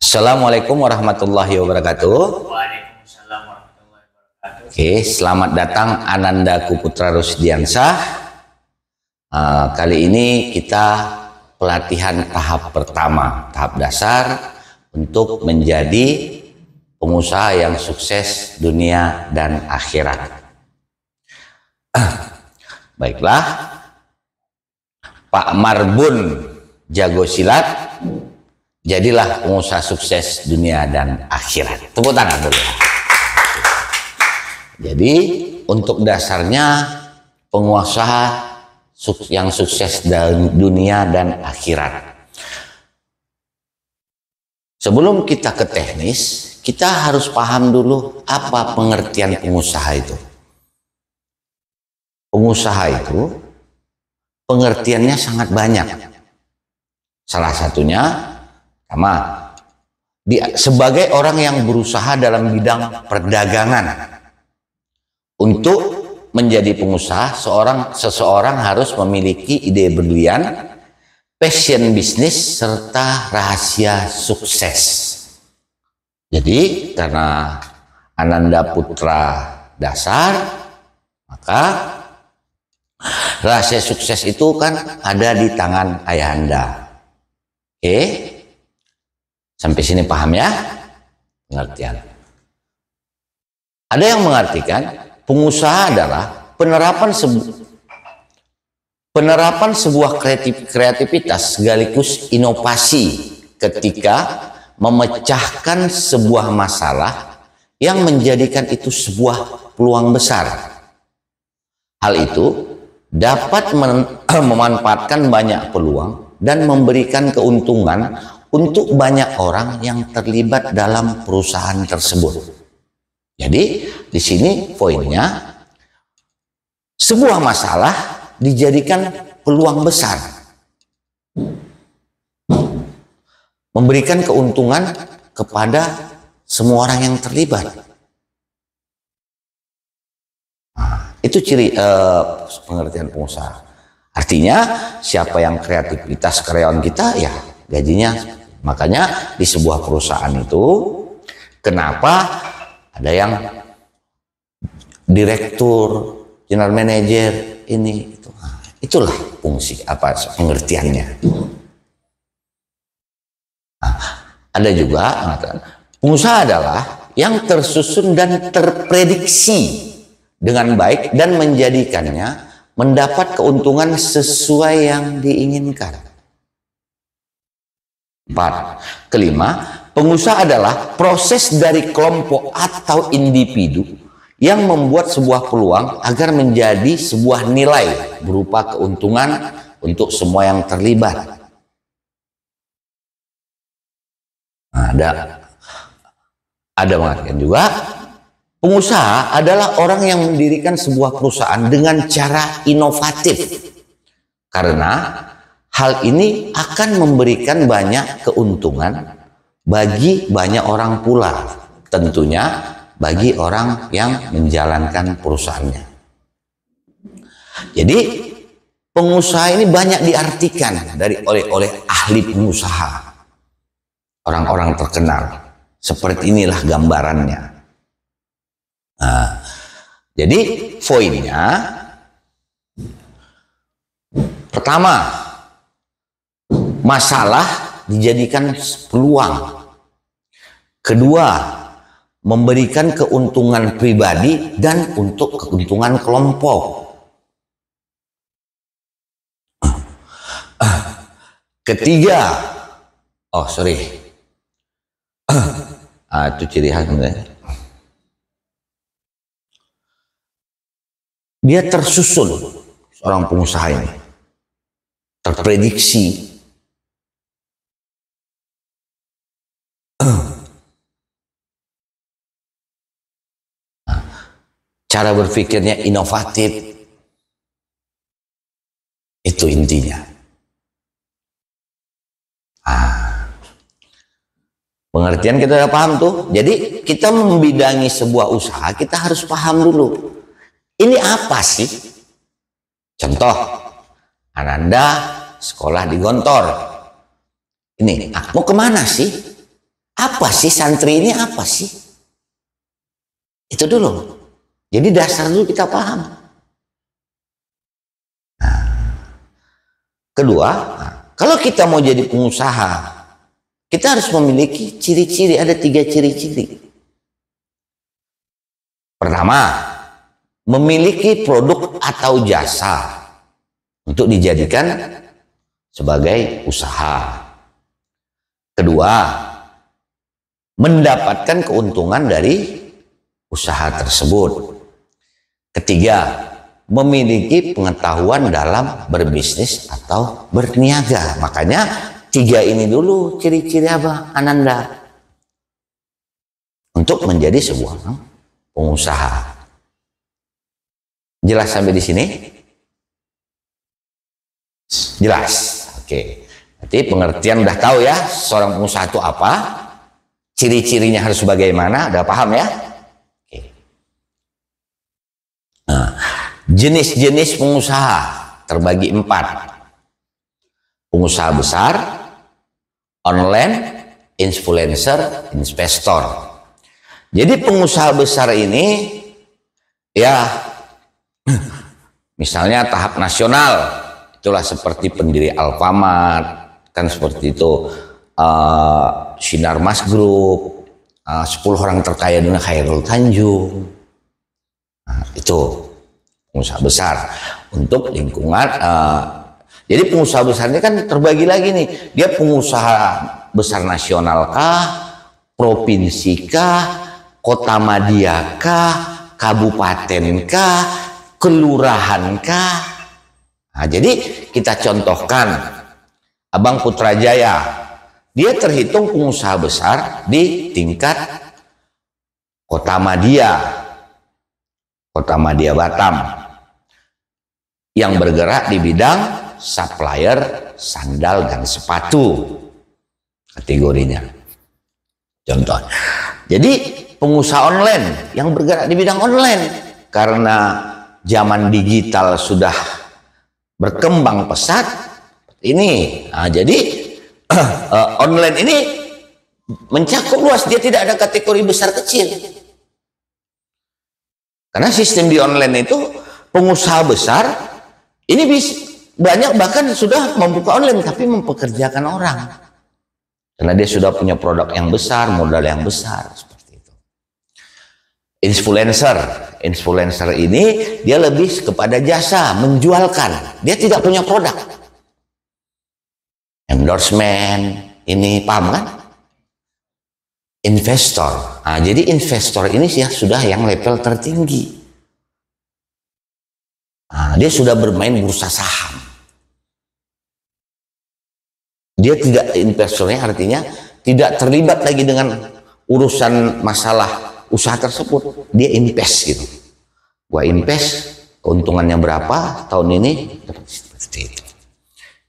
Assalamualaikum warahmatullahi wabarakatuh. Waalaikumsalam warahmatullahi wabarakatuh. Oke, selamat datang Ananda Kuputra Rusdiansah. Kali ini kita pelatihan tahap pertama, tahap dasar untuk menjadi pengusaha yang sukses dunia dan akhirat. Baiklah, Pak Marbun jago silat, jadilah pengusaha sukses dunia dan akhirat. Tepuk tangan dulu. Jadi untuk dasarnya pengusaha yang sukses dalam dunia dan akhirat. Sebelum kita ke teknis, kita harus paham dulu apa pengertian pengusaha itu. Pengusaha itu pengertiannya sangat banyak. Salah satunya sebagai orang yang berusaha dalam bidang perdagangan. Untuk menjadi pengusaha, seseorang harus memiliki ide brilian, passion bisnis, serta rahasia sukses. Jadi karena Ananda Putra dasar, maka rahasia sukses itu kan ada di tangan ayahanda. Oke? Sampai sini paham ya pengertian. Ada yang mengartikan pengusaha adalah penerapan sebuah kreativitas sekaligus inovasi ketika memecahkan sebuah masalah yang menjadikan itu sebuah peluang besar. Hal itu dapat memanfaatkan banyak peluang dan memberikan keuntungan untuk banyak orang yang terlibat dalam perusahaan tersebut. Jadi di sini poinnya, sebuah masalah dijadikan peluang besar, memberikan keuntungan kepada semua orang yang terlibat. Itu ciri pengertian pengusaha. Artinya siapa yang kreativitas karyawan kita, ya gajinya. Makanya di sebuah perusahaan itu, kenapa ada yang direktur, general manager, ini itu. Itulah fungsi pengertiannya. Ada juga mengatakan pengusaha adalah yang tersusun dan terprediksi dengan baik dan menjadikannya mendapat keuntungan sesuai yang diinginkan. 4. Kelima, pengusaha adalah proses dari kelompok atau individu yang membuat sebuah peluang agar menjadi sebuah nilai berupa keuntungan untuk semua yang terlibat. Ada mengatakan juga pengusaha adalah orang yang mendirikan sebuah perusahaan dengan cara inovatif, karena hal ini akan memberikan banyak keuntungan bagi banyak orang pula, tentunya bagi orang yang menjalankan perusahaannya. Jadi pengusaha ini banyak diartikan oleh ahli pengusaha, orang-orang terkenal. Seperti inilah gambarannya. Jadi poinnya, pertama, masalah dijadikan peluang. Kedua, memberikan keuntungan pribadi dan untuk keuntungan kelompok. Ketiga, itu ciri khas sebenarnya. Dia tersusun, seorang pengusaha ini terprediksi. Cara berpikirnya inovatif. Itu intinya. Pengertian kita udah paham tuh. Jadi kita membidangi sebuah usaha, kita harus paham dulu. Ini apa sih? Contoh, Ananda sekolah di Gontor. Ini, mau kemana sih? Apa sih santri ini, apa sih? Itu dulu. Jadi dasar dulu kita paham. Nah, kedua, kalau kita mau jadi pengusaha, kita harus memiliki ciri-ciri, ada 3 ciri-ciri. Pertama, memiliki produk atau jasa untuk dijadikan sebagai usaha. Kedua, mendapatkan keuntungan dari usaha tersebut. Ketiga, memiliki pengetahuan dalam berbisnis atau berniaga. Makanya 3 ini dulu ciri-ciri apa, Ananda, untuk menjadi sebuah pengusaha. Jelas sampai di sini? Jelas. Oke. Berarti pengertian udah tahu ya, seorang pengusaha itu apa, ciri-cirinya harus bagaimana, udah paham ya? Oke. Nah, jenis-jenis pengusaha terbagi 4. Pengusaha besar, online, influencer, investor. Jadi pengusaha besar ini ya misalnya tahap nasional, itulah seperti pendiri Alfamart, kan seperti itu, Sinar Mas Group, 10 orang terkaya dengan Khairul Tanjung. Nah, itu pengusaha besar untuk lingkungan. Jadi pengusaha besar ini kan terbagi lagi nih, dia pengusaha besar nasional kah, provinsi kah, kota madya kah, kabupaten kah, kelurahan kah. Nah, jadi kita contohkan Abang Putrajaya, dia terhitung pengusaha besar di tingkat kota madya Batam, yang bergerak di bidang supplier sandal dan sepatu kategorinya. Contoh. Jadi pengusaha online yang bergerak di bidang online, karena zaman digital sudah berkembang pesat ini. Nah, jadi online ini mencakup luas, dia tidak ada kategori besar kecil. Karena sistem di online itu pengusaha besar ini banyak bahkan sudah membuka online tapi mempekerjakan orang. Karena dia sudah punya produk yang besar, modal yang besar, seperti itu. Influencer ini dia lebih kepada jasa, menjualkan. Dia tidak punya produk. Endorsement, ini paham kan? Investor. Nah, jadi investor ini sih sudah yang level tertinggi. Nah, dia sudah bermain bursa saham. Dia tidak, investornya artinya tidak terlibat lagi dengan urusan masalah usaha tersebut. Dia invest gitu. Gua invest, keuntungannya berapa tahun ini? Seperti itu.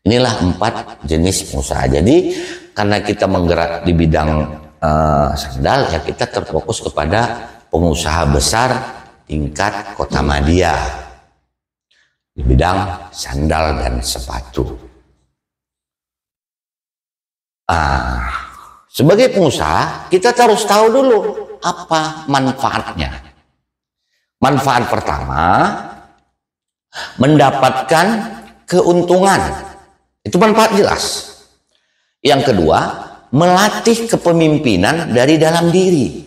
Inilah 4 jenis pengusaha. Jadi karena kita menggerak di bidang sandal, ya kita terfokus kepada pengusaha besar tingkat kota madya di bidang sandal dan sepatu. Sebagai pengusaha kita harus tahu dulu apa manfaatnya. Manfaat pertama, mendapatkan keuntungan, itu manfaat jelas. Yang kedua, melatih kepemimpinan dari dalam diri.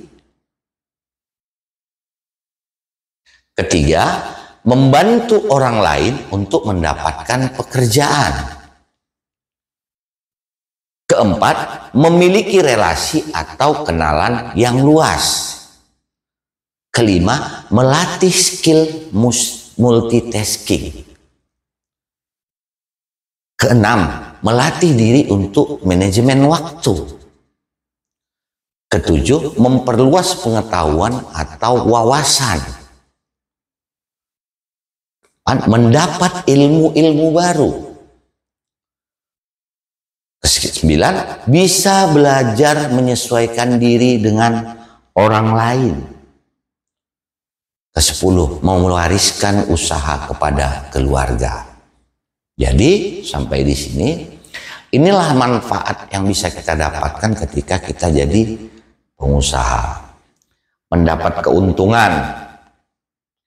Ketiga, membantu orang lain untuk mendapatkan pekerjaan. Keempat, memiliki relasi atau kenalan yang luas. Kelima, melatih skill multitasking. Keenam, melatih diri untuk manajemen waktu. Ketujuh, memperluas pengetahuan atau wawasan. Mendapat ilmu-ilmu baru. Kesembilan, bisa belajar menyesuaikan diri dengan orang lain. Kesepuluh, mewariskan usaha kepada keluarga. Jadi sampai di sini inilah manfaat yang bisa kita dapatkan ketika kita jadi pengusaha. Mendapat keuntungan.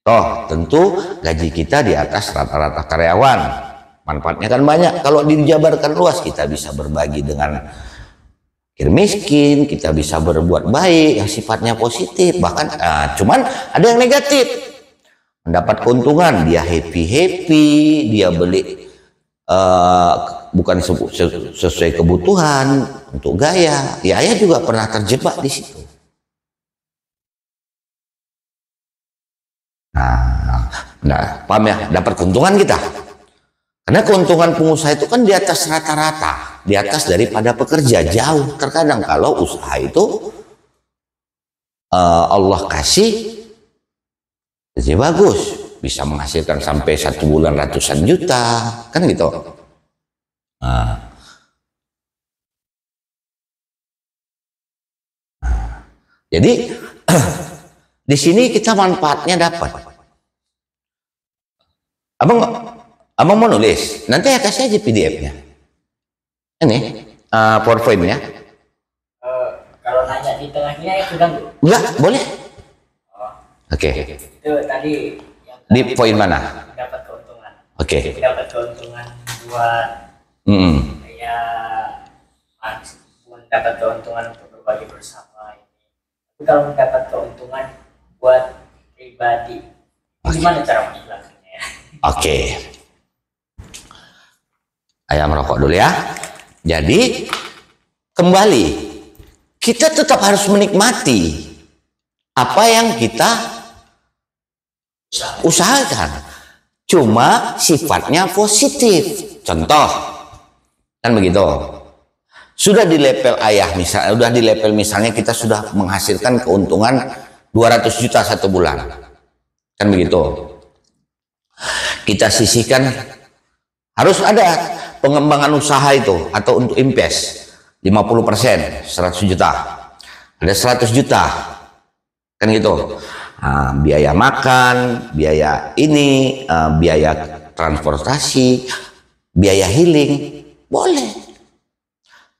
Toh, tentu gaji kita di atas rata-rata karyawan. Manfaatnya kan banyak. Kalau dijabarkan luas, kita bisa berbagi dengan fakir miskin, kita bisa berbuat baik yang sifatnya positif. Bahkan, cuman ada yang negatif. Mendapat keuntungan, dia happy, dia beli bukan sesuai kebutuhan untuk gaya. Ya, saya juga pernah terjebak di situ. Nah, paham ya? Dapat keuntungan kita. Karena keuntungan pengusaha itu kan di atas rata-rata, di atas daripada pekerja, jauh. Terkadang kalau usaha itu Allah kasih jadi bagus, bisa menghasilkan sampai 1 bulan ratusan juta, kan gitu. Jadi di sini kita manfaatnya dapat. Abang mau nulis, nanti ya kasih aja PDF-nya. Ini PowerPoint-nya. Kalau nanya di tengahnya ya sudah Enggak, boleh. Oke. Itu tadi yang Di poin mana? dapat keuntungan. Oke. Dapat keuntungan buat ya dapat keuntungan untuk berbagi bersama ini. Tapi kalau mendapat keuntungan buat pribadi, gimana cara menjelaskannya ya? Oke. Ayam rokok dulu ya. Jadi kembali, kita tetap harus menikmati apa yang kita usahakan. Cuma sifatnya positif. Contoh, kan begitu. Sudah di level ayah misalnya, sudah di level misalnya kita sudah menghasilkan keuntungan 200 juta 1 bulan. Kan begitu. Kita sisihkan, harus ada pengembangan usaha itu atau untuk invest 50%, 100 juta. Ada 100 juta. Kan gitu. Biaya makan, biaya ini, biaya transportasi, biaya healing, boleh.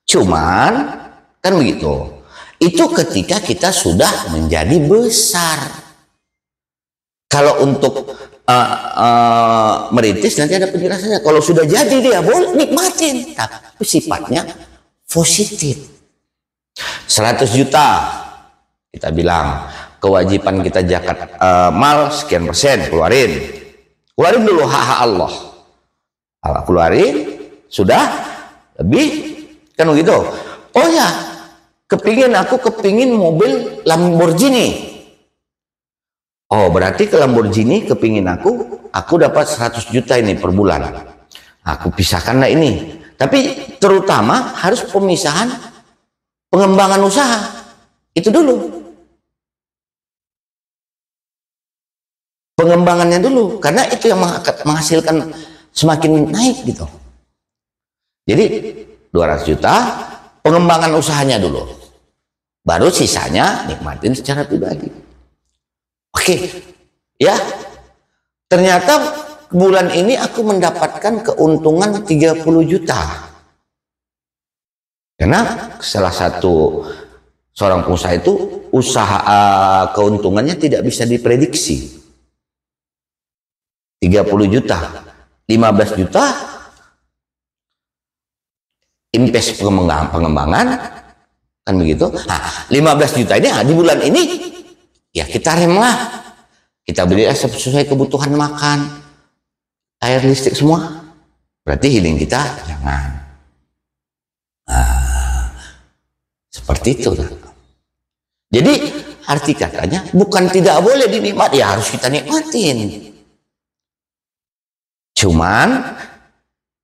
Cuman kan begitu. Itu ketika kita sudah menjadi besar. Kalau untuk merintis nanti ada penjelasannya. Kalau sudah jadi dia boleh nikmatin, tapi sifatnya positif. 100 juta kita bilang kewajiban kita zakat mal sekian persen, keluarin dulu hak Allah. Keluarin sudah lebih kan begitu. Oh ya, aku kepingin mobil Lamborghini. Oh, berarti ke Lamborghini kepingin aku dapat 100 juta ini per bulan. Aku pisahkanlah ini. Tapi terutama harus pemisahan pengembangan usaha. Itu dulu. Pengembangannya dulu. Karena itu yang menghasilkan semakin naik gitu. Jadi 200 juta pengembangan usahanya dulu. Baru sisanya nikmatin secara pribadi. Oke, ya. Ternyata bulan ini aku mendapatkan keuntungan 30 juta. Karena salah satu seorang pengusaha itu usaha keuntungannya tidak bisa diprediksi. 30 juta, 15 juta invest pengembangan, kan begitu. Nah, 15 juta ini di bulan ini ya kita rem lah, kita beli sesuai kebutuhan makan, air, listrik semua. Berarti healing kita jangan. Seperti itu. Jadi arti katanya bukan tidak boleh dinikmati, ya harus kita nikmatin. Cuman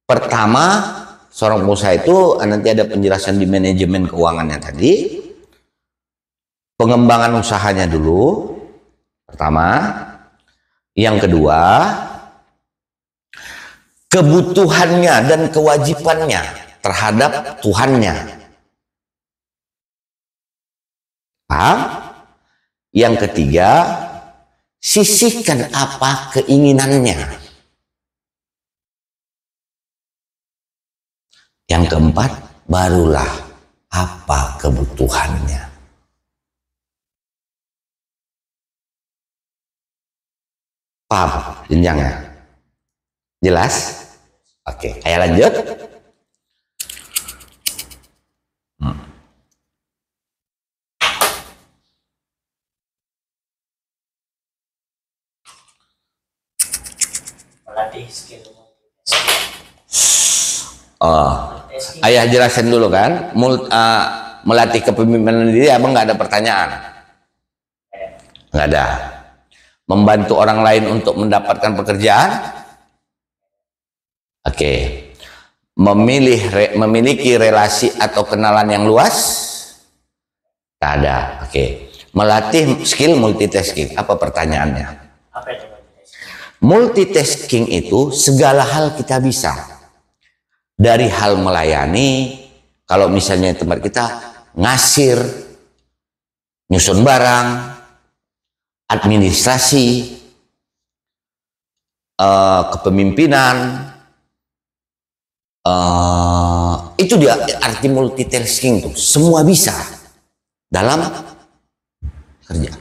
pertama seorang pengusaha itu nanti ada penjelasan di manajemen keuangannya tadi. Pengembangan usahanya dulu, pertama. Yang kedua, kebutuhannya dan kewajibannya terhadap Tuhannya. Paham? Yang ketiga, sisihkan apa keinginannya. Yang keempat, barulah apa kebutuhannya. Paham jenjangnya? Jelas? Oke, ayo lanjut. Melatih skill Ayah jelasin dulu kan, melatih kepemimpinan diri, abang nggak ada pertanyaan, nggak ada. Membantu orang lain untuk mendapatkan pekerjaan, oke. Memiliki relasi atau kenalan yang luas, nggak ada, oke. Melatih skill multitasking, apa pertanyaannya? Apa itu Multitasking itu segala hal kita bisa. Dari hal melayani, kalau misalnya tempat kita ngasir, nyusun barang, administrasi, kepemimpinan, itu dia arti multitasking tuh, semua bisa dalam kerja,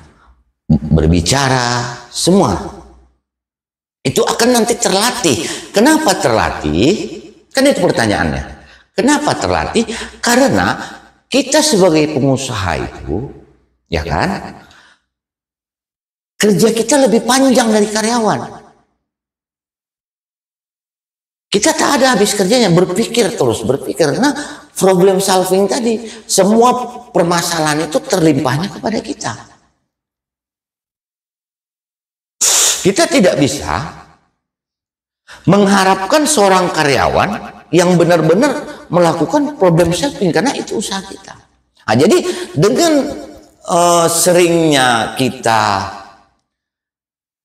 berbicara, semua itu akan nanti terlatih. Kenapa terlatih? Kan itu pertanyaannya. Kenapa terlatih? Karena kita sebagai pengusaha itu, ya kan, kerja kita lebih panjang dari karyawan. Kita tak ada habis kerjanya, berpikir terus, berpikir. Nah, problem solving tadi, semua permasalahan itu terlimpahnya kepada kita. Kita tidak bisa mengharapkan seorang karyawan yang benar-benar melakukan problem solving, karena itu usaha kita. Nah, jadi dengan seringnya kita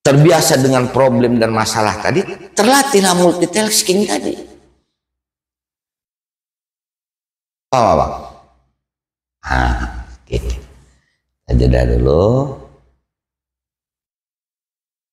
terbiasa dengan problem dan masalah tadi, terlatihlah multitasking tadi. Paham, Bang? Nah, gitu. Kita jeda dulu.